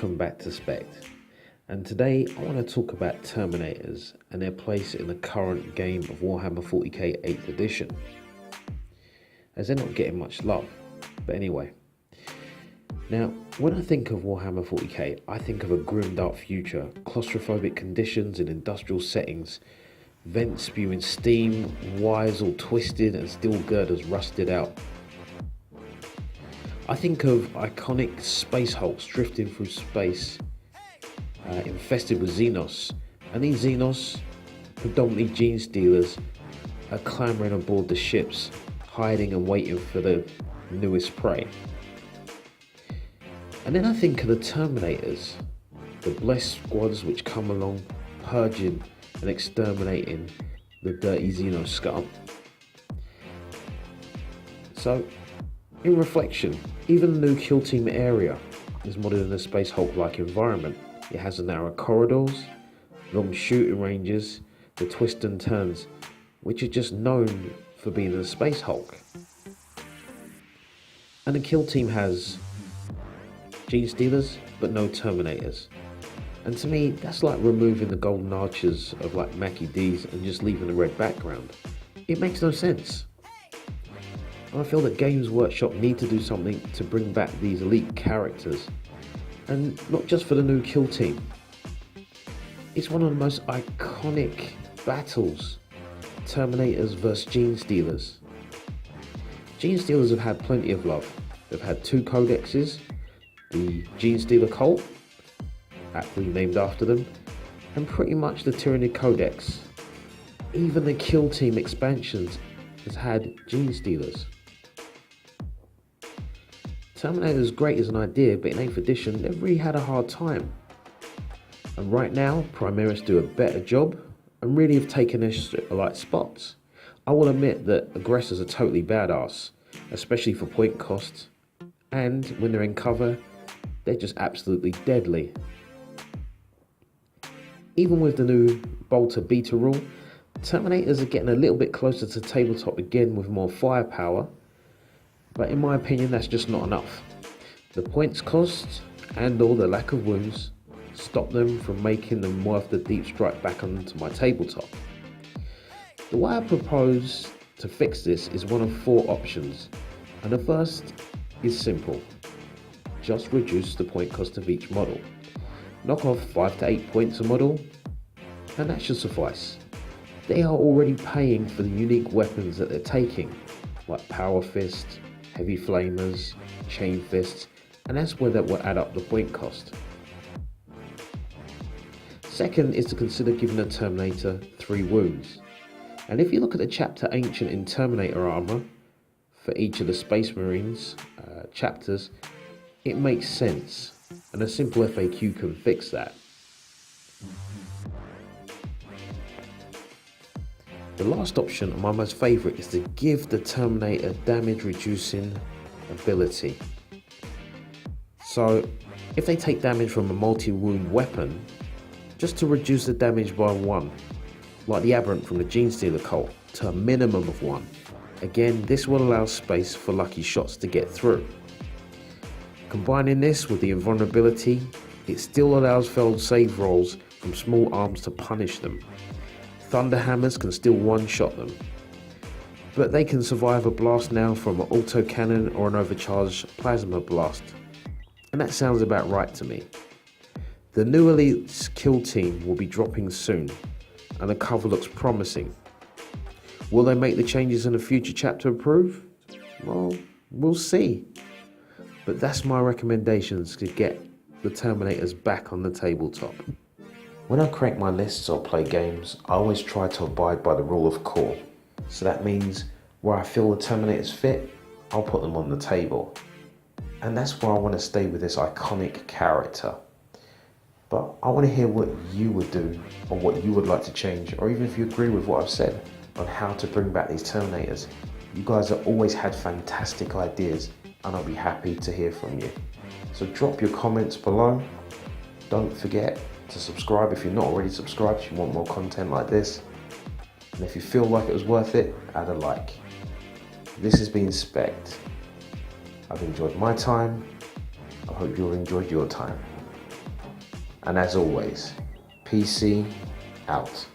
Welcome back to Spekd, and today I want to talk about Terminators and their place in the current game of Warhammer 40k 8th edition, as they're not getting much love. But anyway, now when I think of Warhammer 40k, I think of a grim dark future, claustrophobic conditions in industrial settings, vents spewing steam, wires all twisted and steel girders rusted out. I think of iconic space hulks drifting through space, infested with Xenos, and these Xenos, predominantly gene stealers, are clambering aboard the ships, hiding and waiting for the newest prey. And then I think of the Terminators, the blessed squads which come along, purging and exterminating the dirty Xenos scum. So, in reflection, even the new kill team area is modeled in a Space Hulk-like environment. It has the narrow corridors, long shooting ranges, the twists and turns, which are just known for being a Space Hulk. And the kill team has Gene Stealers, but no Terminators. And to me, that's like removing the golden arches of like Mackie D's and just leaving the red background. It makes no sense. I feel that Games Workshop need to do something to bring back these elite characters, and not just for the new kill team. It's one of the most iconic battles, Terminators versus Gene Stealers. Gene Stealers have had plenty of love. They've had two codexes, the Gene Stealer Cult, aptly named after them, and pretty much the Tyranny Codex. Even the kill team expansions has had Gene Stealers. Terminator is great as an idea, but in 8th edition they've really had a hard time. And right now, Primaris do a better job and really have taken their light spots. I will admit that aggressors are totally badass, especially for point cost, and when they're in cover, they're just absolutely deadly. Even with the new Bolter Beta rule, Terminators are getting a little bit closer to tabletop again with more firepower, but in my opinion that's just not enough. The points cost and or the lack of wounds stop them from making them worth the deep strike back onto my tabletop. The way I propose to fix this is one of 4 options, and the first is simple. Just reduce the point cost of each model. Knock off 5 to 8 points a model, and that should suffice. They are already paying for the unique weapons that they're taking, like Power Fist, Heavy Flamers, Chain Fists, and that's where that will add up the point cost. Second is to consider giving a Terminator 3 wounds. And if you look at the chapter Ancient in Terminator armor for each of the Space Marines chapters, it makes sense, and a simple FAQ can fix that. The last option, and my most favourite, is to give the Terminator damage reducing ability. So if they take damage from a multi-wound weapon, just to reduce the damage by 1, like the Aberrant from the Gene Stealer Cult, to a minimum of 1. Again, this will allow space for lucky shots to get through. Combining this with the invulnerability, it still allows failed save rolls from small arms to punish them. Thunder Hammers can still one-shot them, but they can survive a blast now from an autocannon or an overcharged plasma blast, and that sounds about right to me. The new Elite's kill team will be dropping soon, and the cover looks promising. Will they make the changes in a future chapter approved? Well, we'll see. But that's my recommendations to get the Terminators back on the tabletop. When I create my lists or play games, I always try to abide by the rule of core. So that means where I feel the Terminators fit, I'll put them on the table. And that's where I want to stay with this iconic character. But I want to hear what you would do, or what you would like to change, or even if you agree with what I've said on how to bring back these Terminators. You guys have always had fantastic ideas, and I'll be happy to hear from you. So drop your comments below. Don't forget to subscribe if you're not already subscribed, if you want more content like this. And if you feel like it was worth it, add a like. This has been Spekd. I've enjoyed my time. I hope you've enjoyed your time. And as always, PC out.